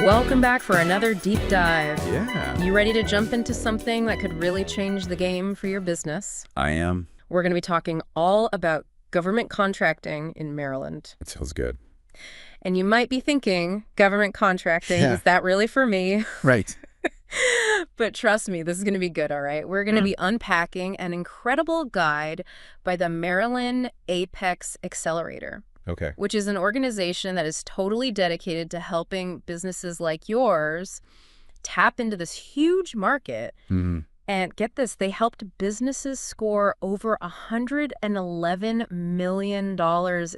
Welcome back for another deep dive. Yeah, You ready to jump into something that could really change the game for your business? I am. We're going to be talking all about government contracting in Maryland. It sounds good. And you might be thinking, government contracting, Yeah. is that really for me? Right. But trust me, this is going to be good, all right? We're going to be unpacking an incredible guide by the Maryland Apex Accelerator, Okay. which is an organization that is totally dedicated to helping businesses like yours tap into this huge market. hmm And get this, they helped businesses score over $111 million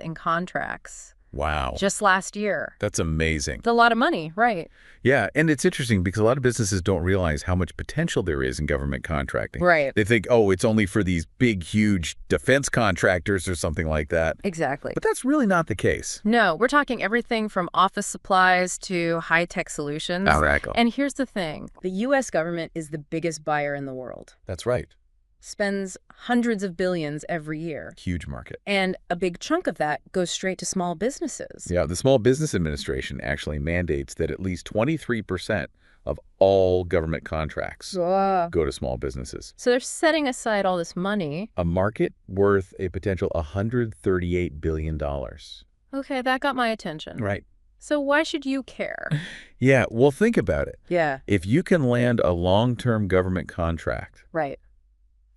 in contracts Wow. just last year. That's amazing. It's a lot of money, right? Yeah, and it's interesting because a lot of businesses don't realize how much potential there is in government contracting. Right. They think, oh, it's only for these big, huge defense contractors or something like that. Exactly. But that's really not the case. No, we're talking everything from office supplies to high-tech solutions. Exactly. And here's the thing. The U.S. government is the biggest buyer in the world. That's right. Spends hundreds of billions every year. Huge market. And a big chunk of that goes straight to small businesses. Yeah, the Small Business Administration actually mandates that at least 23% of all government contracts Whoa. go to small businesses. So they're setting aside all this money. A market worth a potential $138 billion. Okay, that got my attention. Right. So why should you care? Yeah, well, think about it. Yeah, If you can land a long-term government contract, right.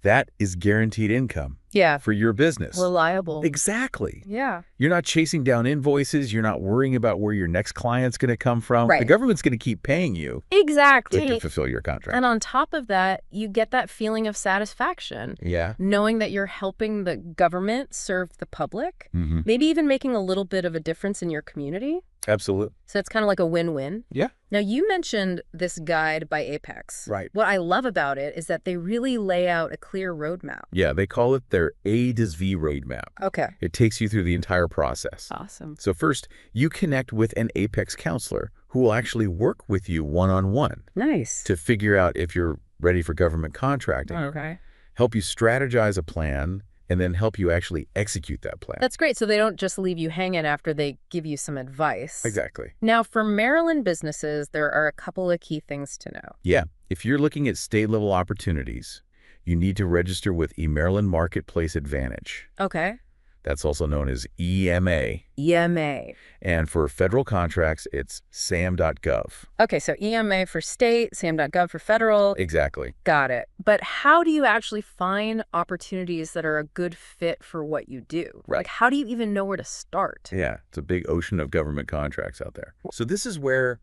that is guaranteed income Yeah, for your business. reliable. Exactly. Yeah. You're not chasing down invoices. You're not worrying about where your next client's going to come from. Right. The government's going to keep paying you Exactly. to fulfill your contract. And on top of that, you get that feeling of satisfaction, Yeah. knowing that you're helping the government serve the public, Mm-hmm. maybe even making a little bit of a difference in your community. Absolutely. So it's kind of like a win-win. Yeah. Now, you mentioned this guide by Apex. Right. What I love about it is that they really lay out a clear roadmap. Yeah, they call it their A to Z roadmap. Okay. It takes you through the entire process. Awesome. So first, you connect with an Apex counselor who will actually work with you one-on-one Nice. to figure out if you're ready for government contracting, Okay. help you strategize a plan, and then help you actually execute that plan. That's great. So they don't just leave you hanging after they give you some advice. Exactly. Now, for Maryland businesses, there are a couple of key things to know. Yeah. If you're looking at state-level opportunities, you need to register with eMaryland Marketplace Advantage. Okay. That's also known as EMA. EMA. And for federal contracts, it's SAM.gov. Okay, so EMA for state, SAM.gov for federal. Exactly. Got it. But how do you actually find opportunities that are a good fit for what you do? Right. Like, how do you even know where to start? Yeah, it's a big ocean of government contracts out there. So this is where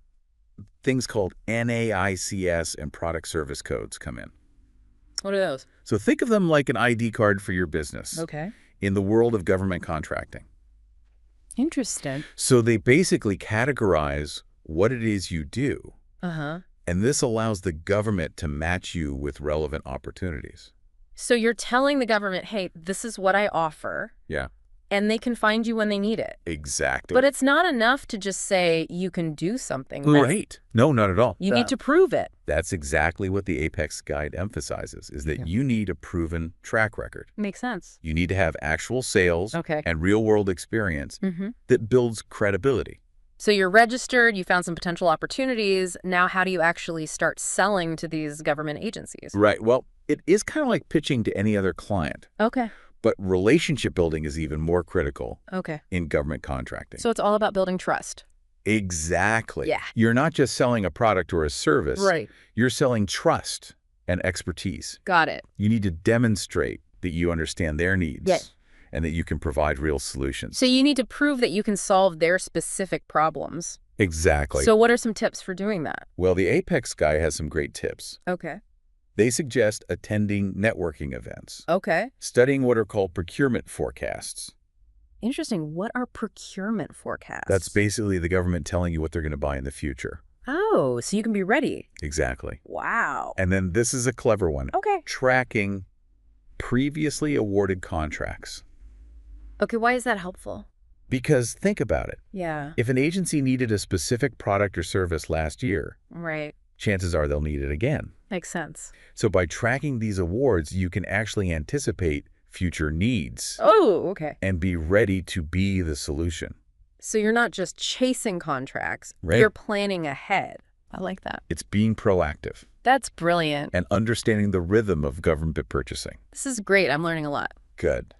things called NAICS and product service codes come in. What are those? So think of them like an ID card for your business Okay. in the world of government contracting. Interesting. So they basically categorize what it is you do, Uh-huh. and this allows the government to match you with relevant opportunities. So you're telling the government, hey, this is what I offer, Yeah, and they can find you when they need it. exactly. But it's not enough to just say you can do something. That's- Right. No, not at all. You need to prove it. That's exactly what the Apex Guide emphasizes, is that you need a proven track record. Makes sense. You need to have actual sales Okay. and real-world experience Mm-hmm. that builds credibility. So you're registered, you found some potential opportunities. Now, how do you actually start selling to these government agencies? Right. Well, it is kind of like pitching to any other client, Okay. but relationship building is even more critical Okay. in government contracting. So it's all about building trust. Exactly. Yeah. You're not just selling a product or a service. Right. You're selling trust and expertise. Got it. You need to demonstrate that you understand their needs Yeah. and that you can provide real solutions. So you need to prove that you can solve their specific problems. Exactly. So what are some tips for doing that? Well, the Apex guy has some great tips. Okay. They suggest attending networking events, Okay. studying what are called procurement forecasts. Interesting. What are procurement forecasts? That's basically the government telling you what they're going to buy in the future. Oh, so you can be ready. Exactly. Wow. And then this is a clever one. Okay. Tracking previously awarded contracts. Okay, why is that helpful? Because think about it. Yeah. If an agency needed a specific product or service last year, Right. chances are they'll need it again. Makes sense. So by tracking these awards, you can actually anticipate future needs Oh, okay. and be ready to be the solution. So you're not just chasing contracts, Right. you're planning ahead. I like that. It's being proactive That's brilliant. and understanding the rhythm of government purchasing. This is great. I'm learning a lot. Good.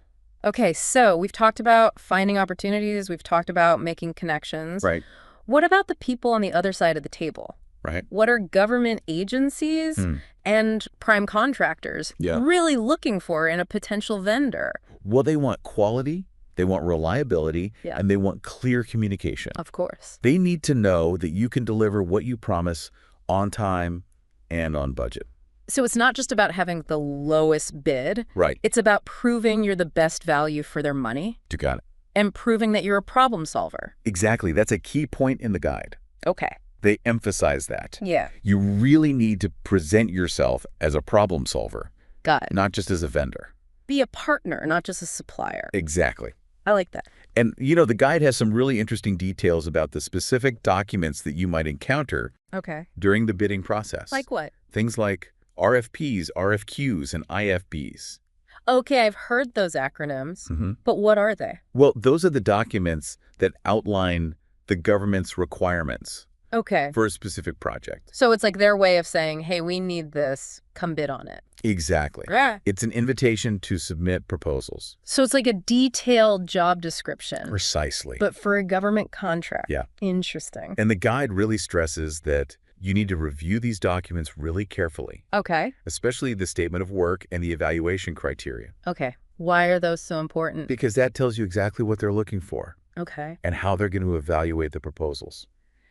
Okay, so we've talked about finding opportunities. We've talked about making connections. Right. What about the people on the other side of the table? Right. What are government agencies and prime contractors Yeah. really looking for in a potential vendor? Well, they want quality, they want reliability, Yeah. and they want clear communication. Of course. They need to know that you can deliver what you promise on time and on budget. So it's not just about having the lowest bid. Right. It's about proving you're the best value for their money You got it. and proving that you're a problem solver. Exactly. That's a key point in the guide. Okay. They emphasize that. Yeah. You really need to present yourself as a problem solver, Got it. not just as a vendor. Be a partner, not just a supplier. Exactly. I like that. And, the guide has some really interesting details about the specific documents that you might encounter Okay. during the bidding process. Like what? Things like RFPs, RFQs, and IFBs. Okay, I've heard those acronyms, Mm-hmm. but what are they? Well, those are the documents that outline the government's requirements Okay. for a specific project. So it's like their way of saying, hey, we need this, come bid on it. Exactly. Yeah. It's an invitation to submit proposals. So it's like a detailed job description, Precisely. but for a government contract. Yeah. Interesting. And the guide really stresses that you need to review these documents really carefully, Okay. especially the statement of work and the evaluation criteria, Okay. Why are those so important? because that tells you exactly what they're looking for Okay. and how they're going to evaluate the proposals.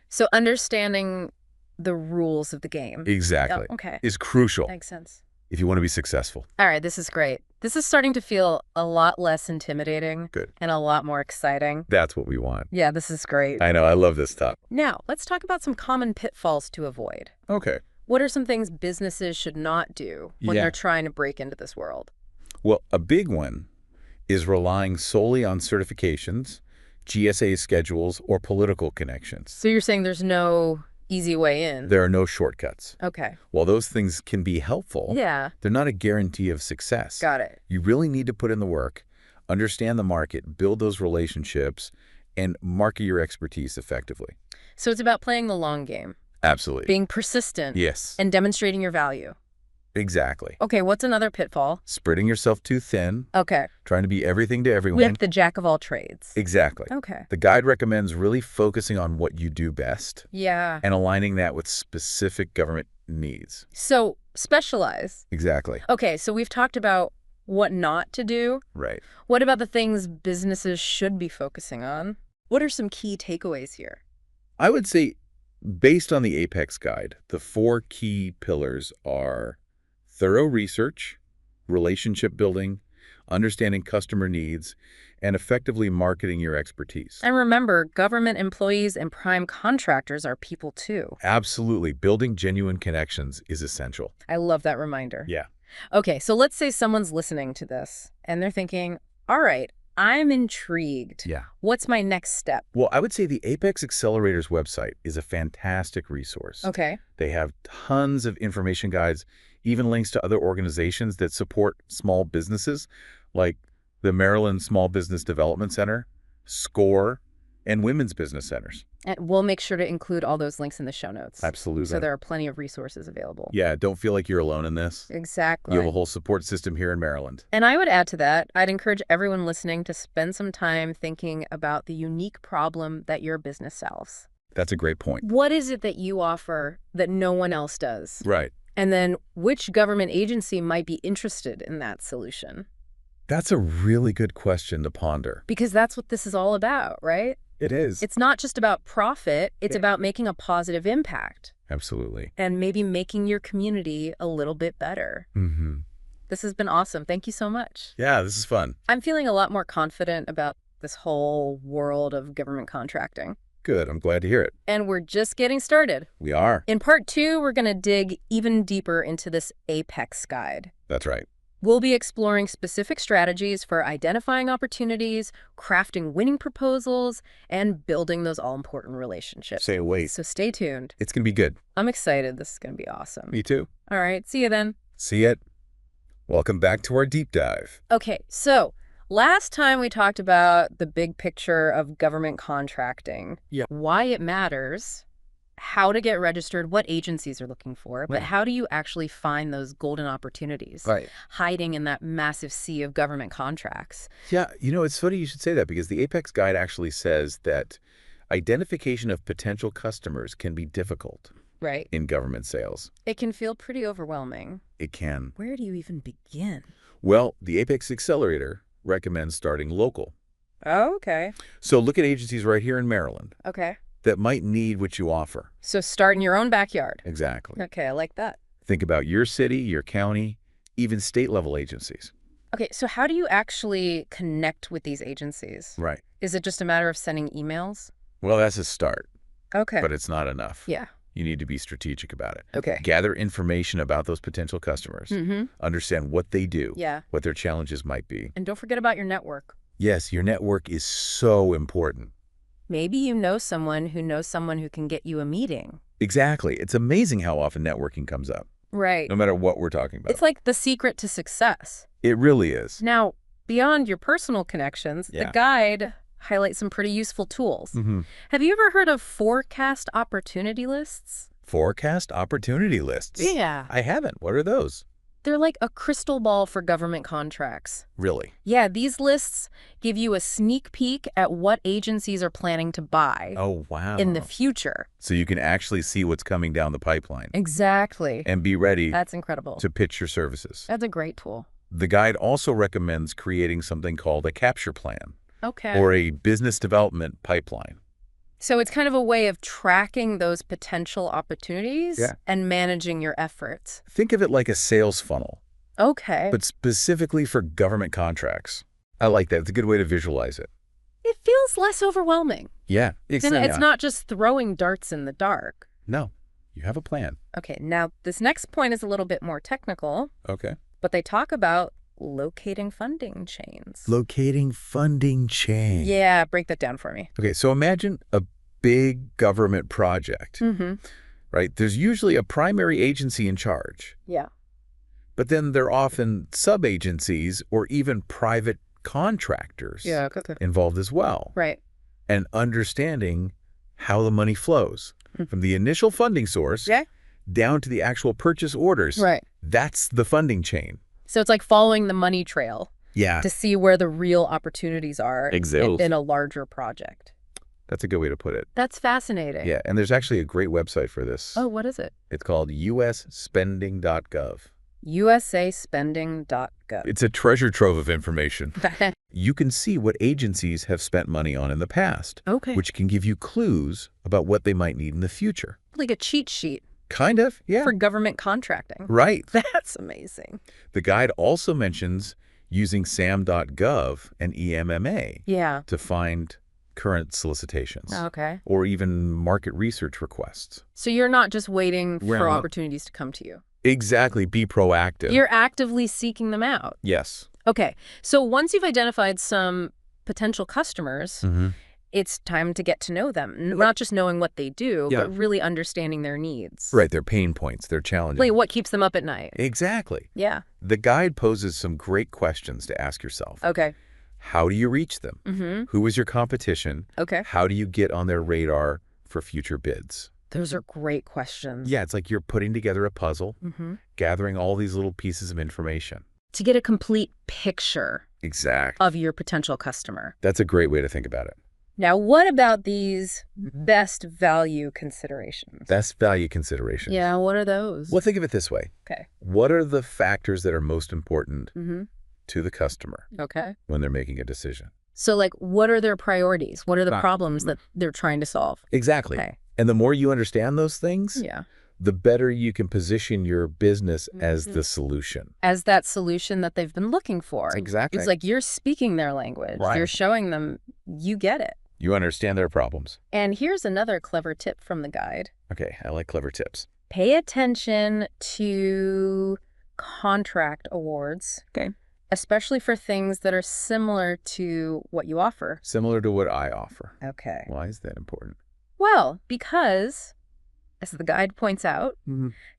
So understanding the rules of the game. Exactly. Oh, okay. Is crucial Makes sense. if you want to be successful. All right, this is great. This is starting to feel a lot less intimidating. Good. And a lot more exciting. That's what we want. Yeah, this is great. I know. I love this stuff. Now, let's talk about some common pitfalls to avoid. Okay. What are some things businesses should not do when Yeah. they're trying to break into this world? Well, a big one is relying solely on certifications, GSA schedules, or political connections. So you're saying there's no easy way in? There are no shortcuts. Okay. While those things can be helpful, Yeah, they're not a guarantee of success. got it. You really need to put in the work, understand the market, build those relationships, and market your expertise effectively. So it's about playing the long game, Absolutely. being persistent, Yes, and demonstrating your value. exactly. Okay, what's another pitfall? Spreading yourself too thin, Okay, trying to be everything to everyone. with the jack of all trades. Exactly. Okay. The guide recommends really focusing on what you do best Yeah. and aligning that with specific government needs. So specialize. Exactly. Okay, so we've talked about what not to do. Right. What about the things businesses should be focusing on? What are some key takeaways here? I would say, based on the Apex Guide, the 4 key pillars are thorough research, relationship building, understanding customer needs, and effectively marketing your expertise. And remember, government employees and prime contractors are people too. Absolutely. Building genuine connections is essential. I love that reminder. Yeah. Okay, so let's say someone's listening to this and they're thinking, all right, I'm intrigued. Yeah. What's my next step? Well, I would say the Apex Accelerators website is a fantastic resource. Okay. They have tons of information guides, even links to other organizations that support small businesses, like the Maryland Small Business Development Center, SCORE, and Women's Business Centers. And we'll make sure to include all those links in the show notes. Absolutely. So there are plenty of resources available. Yeah, don't feel like you're alone in this. Exactly. You have a whole support system here in Maryland. And I would add to that, I'd encourage everyone listening to spend some time thinking about the unique problem that your business solves. That's a great point. What is it that you offer that no one else does? Right. And then which government agency might be interested in that solution? That's a really good question to ponder. Because that's what this is all about, right? It is. It's not just about profit, it's Yeah. about making a positive impact Absolutely. and maybe making your community a little bit better. Mm-hmm. This has been awesome. Thank you so much. Yeah, this is fun. I'm feeling a lot more confident about this whole world of government contracting. Good. I'm glad to hear it. And we're just getting started. We are. In part 2, we're going to dig even deeper into this Apex guide. That's right. We'll be exploring specific strategies for identifying opportunities, crafting winning proposals, and building those all-important relationships. Say wait. So stay tuned. It's going to be good. I'm excited. This is going to be awesome. Me too. All right. See you then. See it? Welcome back to our deep dive. Okay. So Last time we talked about the big picture of government contracting. Yeah. Why it matters, how to get registered, what agencies are looking for, but Right. how do you actually find those golden opportunities Right. hiding in that massive sea of government contracts? Yeah, it's funny you should say that because the Apex Guide actually says that identification of potential customers can be difficult Right. in government sales. It can feel pretty overwhelming. It can. Where do you even begin? Well, the Apex Accelerator recommends starting local. Oh, okay. So look at agencies right here in Maryland Okay. that might need what you offer. So start in your own backyard. Exactly. Okay, I like that. Think about your city, your county, even state-level agencies. Okay, so how do you actually connect with these agencies? Right. Is it just a matter of sending emails? Well, that's a start, Okay. but it's not enough. Yeah. You need to be strategic about it. Okay. Gather information about those potential customers. Mm-hmm. Understand what they do, Yeah. what their challenges might be. And don't forget about your network. Yes, your network is so important. Maybe you know someone who can get you a meeting. Exactly. It's amazing how often networking comes up, Right. no matter what we're talking about. It's like the secret to success. It really is. Now, beyond your personal connections, the Yeah. guide highlights some pretty useful tools. Mm-hmm. Have you ever heard of forecast opportunity lists? Forecast opportunity lists. Yeah. I haven't. What are those? They're like a crystal ball for government contracts. Really? Yeah, these lists give you a sneak peek at what agencies are planning to buy Oh, wow. in the future. So you can actually see what's coming down the pipeline Exactly. and be ready That's incredible. to pitch your services. That's a great tool. The guide also recommends creating something called a capture plan Okay. or a business development pipeline. So it's kind of a way of tracking those potential opportunities Yeah. and managing your efforts. Think of it like a sales funnel, Okay. but specifically for government contracts. I like that. It's a good way to visualize it. It feels less overwhelming. Yeah. And it's not just throwing darts in the dark. No. You have a plan. Okay, now this next point is a little bit more technical, Okay. but they talk about locating funding chains. Locating funding chain. Yeah, break that down for me. Okay, so imagine a big government project, Mm-hmm. right? There's usually a primary agency in charge, Yeah. but then there are often sub-agencies or even private contractors Okay. involved as well. Right. And understanding how the money flows from the initial funding source Yeah. down to the actual purchase orders. Right. That's the funding chain. So it's like following the money trail Yeah. to see where the real opportunities are Exactly. in a larger project. That's a good way to put it. That's fascinating. Yeah, and there's actually a great website for this. Oh, what is it? It's called usspending.gov. usaspending.gov. It's a treasure trove of information. You can see what agencies have spent money on in the past, Okay. which can give you clues about what they might need in the future. Like a cheat sheet Kind of, yeah. for government contracting. Right. That's amazing. The guide also mentions using sam.gov and EMMA Yeah. to find current solicitations Okay. or even market research requests. So you're not just waiting for Well, opportunities to come to you. Exactly. Be proactive. You're actively seeking them out. Yes. Okay. So once you've identified some potential customers, Mm-hmm. it's time to get to know them. Not just knowing what they do, Yeah. but really understanding their needs. Right. Their pain points, their challenges. Like what keeps them up at night. Exactly. Yeah. The guide poses some great questions to ask yourself. Okay. How do you reach them? Mm-hmm. Who is your competition? Okay. How do you get on their radar for future bids? Those are great questions. Yeah, it's like you're putting together a puzzle, Mm-hmm. gathering all these little pieces of information. To get a complete picture Exact. of your potential customer. That's a great way to think about it. Now, what about these best value considerations? Best value considerations. Yeah, what are those? Well, think of it this way. Okay. What are the factors that are most important Mm-hmm. to the customer Okay. when they're making a decision? So, like, what are their priorities? What are the Right. problems that they're trying to solve? Exactly. Okay. And the more you understand those things, Yeah. the better you can position your business as Mhm. the solution. As that solution that they've been looking for. Exactly. It's like you're speaking their language. Right. You're showing them you get it. You understand their problems. And here's another clever tip from the guide. Okay, I like clever tips. Pay attention to contract awards. Okay. Especially for things that are similar to what you offer. Similar to what I offer. Okay. Why is that important? Well, because, as the guide points out,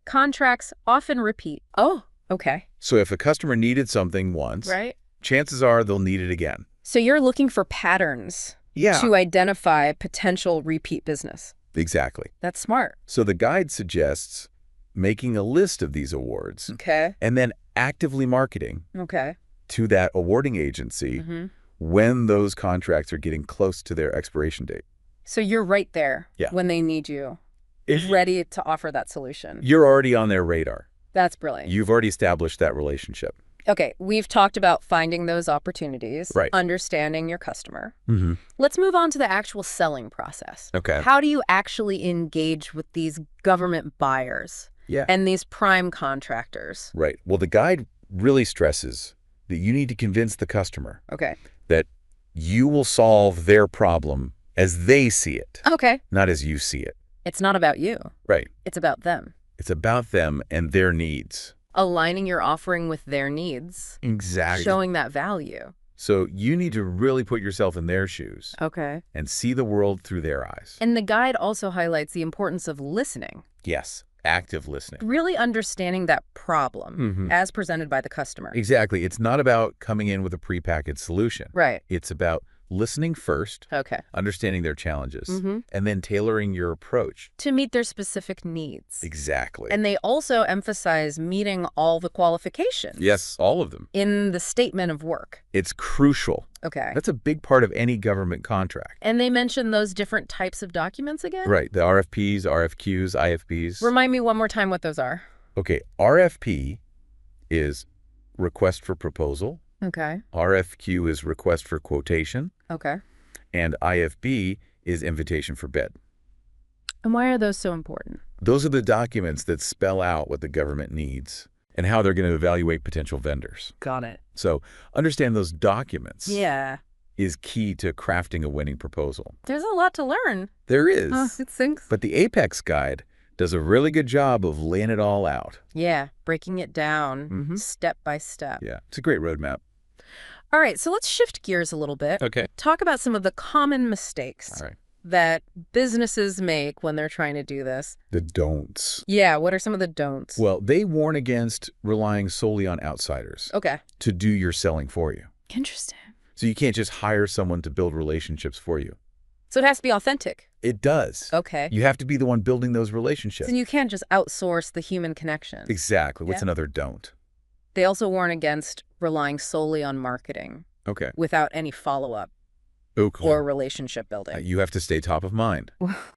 contracts often repeat. Oh, okay. So if a customer needed something once, Right? chances are they'll need it again. So you're looking for patterns Yeah. to identify potential repeat business. Exactly. That's smart. So the guide suggests making a list of these awards Okay. and then actively marketing Okay. to that awarding agency when those contracts are getting close to their expiration date. So you're right there Yeah. when they need you, If ready to offer that solution. you're already on their radar, That's brilliant. you've already established that relationship. Okay, we've talked about finding those opportunities, Right. understanding your customer. Mm-hmm. Let's move on to the actual selling process. Okay. How do you actually engage with these government buyers Yeah. and these prime contractors? Right. Well, the guide really stresses that you need to convince the customer Okay. that you will solve their problem as they see it, Okay. not as you see it. It's not about you. Right. It's about them. It's about them and their needs. Aligning your offering with their needs, Exactly. showing that value. So you need to really put yourself in their shoes Okay. and see the world through their eyes. And the guide also highlights the importance of listening, Yes, active listening. really understanding that problem as presented by the customer. Exactly. It's not about coming in with a prepackaged solution. Right. It's about listening first, Okay. understanding their challenges, and then tailoring your approach. To meet their specific needs. Exactly. And they also emphasize meeting all the qualifications. Yes, all of them. In the statement of work. It's crucial. Okay. That's a big part of any government contract. And they mention those different types of documents again? Right. The RFPs, RFQs, IFBs. Remind me one more time what those are. Okay. RFP is request for proposal. Okay. RFQ is request for quotation. Okay. And IFB is invitation for bid. And why are those so important? Those are the documents that spell out what the government needs and how they're going to evaluate potential vendors. Got it. So understand those documents Yeah. is key to crafting a winning proposal. There's a lot to learn. There is. It sinks. But the Apex Guide does a really good job of laying it all out. Yeah. Breaking it down step by step. Yeah, it's a great roadmap. All right. So let's shift gears a little bit. Okay. Talk about some of the common mistakes All right. that businesses make when they're trying to do this. The don'ts. Yeah. What are some of the don'ts? Well, they warn against relying solely on outsiders Okay. to do your selling for you. Interesting. So you can't just hire someone to build relationships for you. So it has to be authentic. It does. Okay. You have to be the one building those relationships. So you can't just outsource the human connection. Exactly. What's Yeah. another don't? They also warn against relying solely on marketing Okay. without any follow-up Okay. or relationship building. You have to stay top of mind.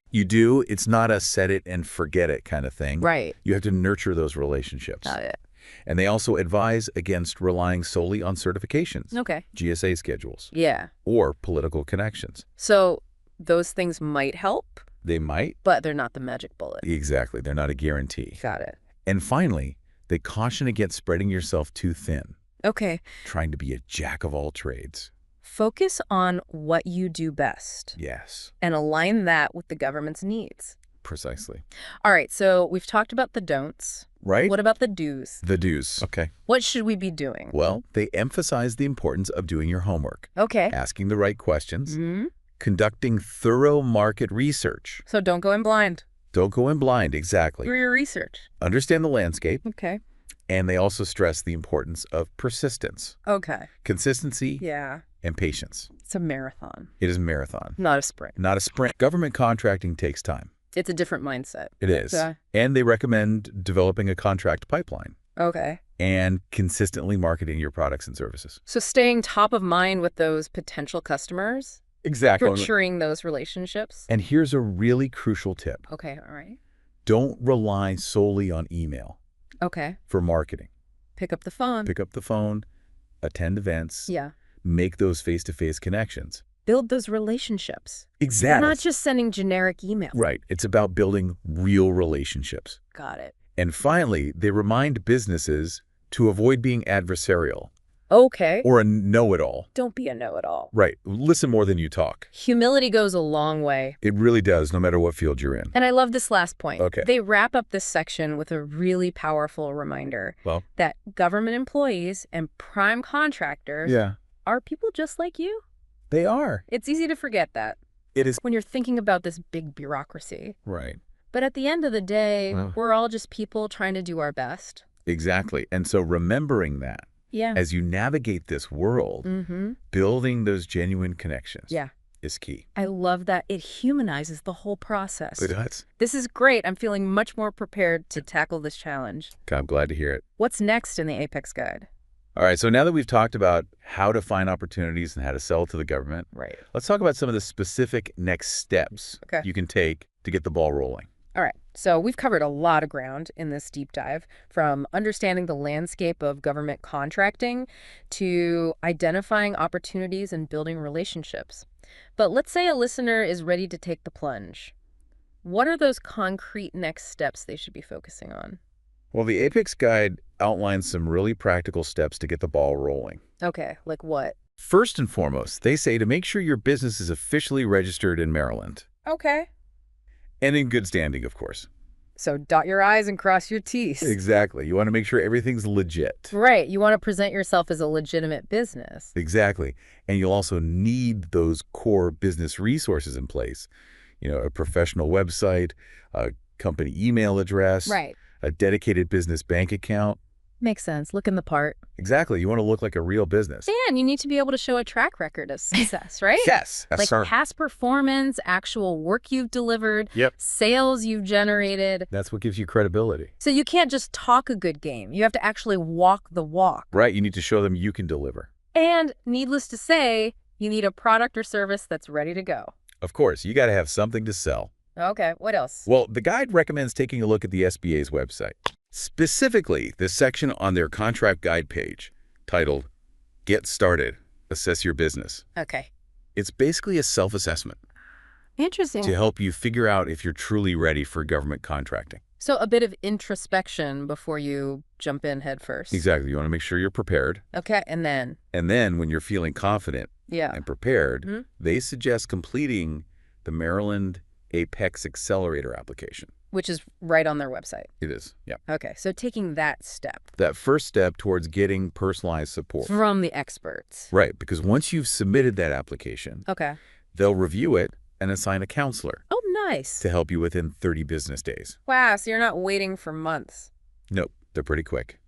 You do. It's not a set it and forget it kind of thing. Right. You have to nurture those relationships. Got it. And they also advise against relying solely on certifications, Okay. GSA schedules, Yeah. or political connections. So those things might help, They might. but they're not the magic bullet. Exactly. They're not a guarantee. Got it. And finally, they caution against spreading yourself too thin, Okay. trying to be a jack of all trades. Focus on what you do best Yes, and align that with the government's needs. precisely. All right. So we've talked about the don'ts. Right? What about the do's? The do's. Okay. What should we be doing? Well, they emphasize the importance of doing your homework, Okay. asking the right questions, hmm conducting thorough market research. So don't go in blind. Don't go in blind, exactly. Do your research. Understand the landscape, Okay. and they also stress the importance of persistence, Okay. consistency, Yeah. and patience. It's a marathon, It is a marathon, not a sprint. not a sprint. Government contracting takes time. It's a different mindset. It is. Yeah. And they recommend developing a contract pipeline Okay. and consistently marketing your products and services. So staying top of mind with those potential customers, Exactly. nurturing those relationships. And here's a really crucial tip. Okay. All right. Don't rely solely on email Okay. for marketing. Pick up the phone. Pick up the phone, attend events, Yeah. make those face-to-face connections. Build those relationships. Exactly. Not just sending generic emails. Right. It's about building real relationships. Got it. And finally, they remind businesses to avoid being adversarial Okay. or a know-it-all. Don't be a know-it-all. Right. Listen more than you talk. Humility goes a long way. It really does, no matter what field you're in. And I love this last point. Okay. They wrap up this section with a really powerful reminder Well, that government employees and prime contractors yeah, are people just like you. they are. It's easy to forget that It is. when you're thinking about this big bureaucracy. Right. But at the end of the day, Well. we're all just people trying to do our best. Exactly. And so remembering that Yeah. As you navigate this world, Mm-hmm. building those genuine connections Yeah. is key. I love that. It humanizes the whole process. It does. This is great. I'm feeling much more prepared to tackle this challenge. I'm glad to hear it. What's next in the Apex Guide? All right, so now that we've talked about how to find opportunities and how to sell to the government, Right. let's talk about some of the specific next steps Okay. you can take to get the ball rolling. All right. So we've covered a lot of ground in this deep dive, from understanding the landscape of government contracting to identifying opportunities and building relationships. But let's say a listener is ready to take the plunge. What are those concrete next steps they should be focusing on? Well, the Apex Guide outlines some really practical steps to get the ball rolling. Okay, like what? First and foremost, they say to make sure your business is officially registered in Maryland. Okay. And in good standing, of course. So dot your I's and cross your T's. Exactly. You want to make sure everything's legit. Right. You want to present yourself as a legitimate business. Exactly. And you'll also need those core business resources in place. A professional website, a company email address, Right. a dedicated business bank account. Makes sense. Looking the part. Exactly. You want to look like a real business. And you need to be able to show a track record of success, right? Yes. Like sir. past performance, actual work you've delivered, Yep. sales you've generated. That's what gives you credibility. So you can't just talk a good game. You have to actually walk the walk. Right. You need to show them you can deliver. And needless to say, you need a product or service that's ready to go. Of course, you got to have something to sell. Okay, what else? Well, the guide recommends taking a look at the SBA's website, specifically the section on their contract guide page titled Get Started, Assess Your Business. Okay. It's basically a self-assessment Interesting. to help you figure out if you're truly ready for government contracting. So a bit of introspection before you jump in head first. Exactly. You want to make sure you're prepared. Okay, and then? And then when you're feeling confident Yeah. and prepared, Mhm. they suggest completing the Maryland Apex Accelerator application. Which is right on their website. It is, yeah. Okay, so taking that step That first step towards getting personalized support. from the experts. Right, because once you've submitted that application, Okay. they'll review it and assign a counselor Oh, nice. to help you within 30 business days. Wow, so you're not waiting for months. Nope, they're pretty quick.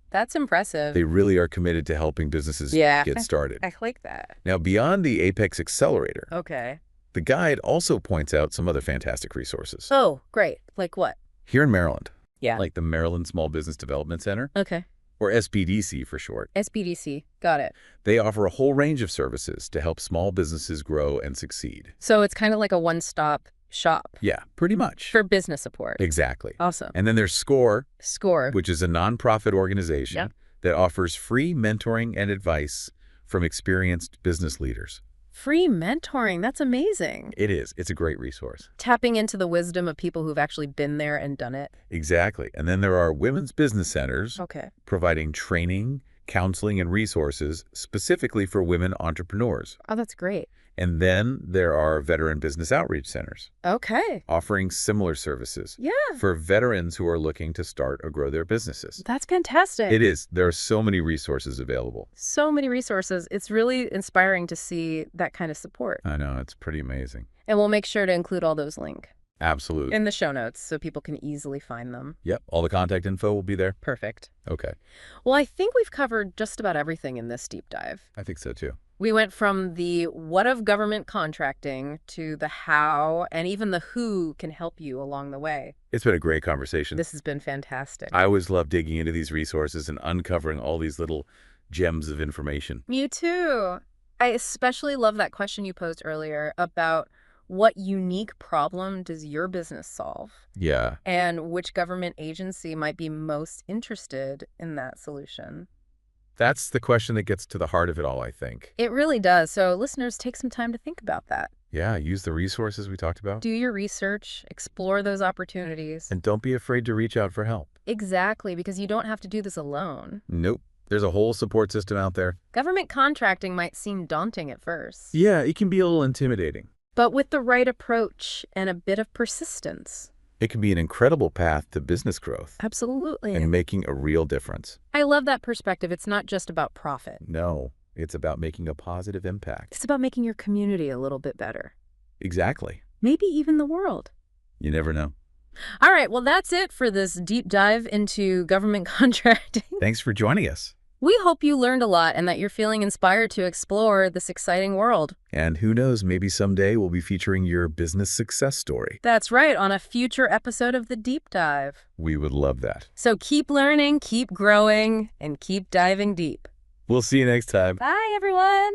That's impressive. They really are committed to helping businesses Yeah. get started. I like that. Now, beyond the Apex Accelerator, Okay. the guide also points out some other fantastic resources. Oh, great. Like what? Here in Maryland, Yeah. like the Maryland Small Business Development Center, Okay. or SBDC for short, SBDC. Got it. they offer a whole range of services to help small businesses grow and succeed. So it's kind of like a one-stop shop Yeah, pretty much. for business support. Exactly. Awesome. And then there's SCORE, Score. which is a nonprofit organization Yep. that offers free mentoring and advice from experienced business leaders. Free mentoring. That's amazing. It is. It's a great resource. Tapping into the wisdom of people who've actually been there and done it. Exactly. And then there are women's business centers Okay. providing training, counseling, and resources specifically for women entrepreneurs. Oh, that's great. And then there are veteran business outreach centers Okay. offering similar services Yeah. for veterans who are looking to start or grow their businesses. That's fantastic. It is. There are so many resources available. So many resources. It's really inspiring to see that kind of support. I know. It's pretty amazing. And we'll make sure to include all those links Absolutely. in the show notes so people can easily find them. Yep. All the contact info will be there. Perfect. Okay. Well, I think we've covered just about everything in this deep dive. I think so too. We went from the what of government contracting to the how and even the who can help you along the way. It's been a great conversation. This has been fantastic. I always love digging into these resources and uncovering all these little gems of information. You too. I especially love that question you posed earlier about what unique problem does your business solve Yeah. and which government agency might be most interested in that solution. That's the question that gets to the heart of it all, I think. It really does. So listeners, take some time to think about that. Yeah, use the resources we talked about. Do your research, explore those opportunities. And don't be afraid to reach out for help. Exactly, because you don't have to do this alone. Nope. There's a whole support system out there. Government contracting might seem daunting at first, Yeah, it can be a little intimidating. but with the right approach and a bit of persistence. It can be an incredible path to business growth Absolutely. and making a real difference. I love that perspective. It's not just about profit. No, it's about making a positive impact. It's about making your community a little bit better. Exactly. Maybe even the world. You never know. All right, well, that's it for this deep dive into government contracting. Thanks for joining us. We hope you learned a lot and that you're feeling inspired to explore this exciting world. And who knows, maybe someday we'll be featuring your business success story. That's right, on a future episode of The Deep Dive. We would love that. So keep learning, keep growing, and keep diving deep. We'll see you next time. Bye, everyone!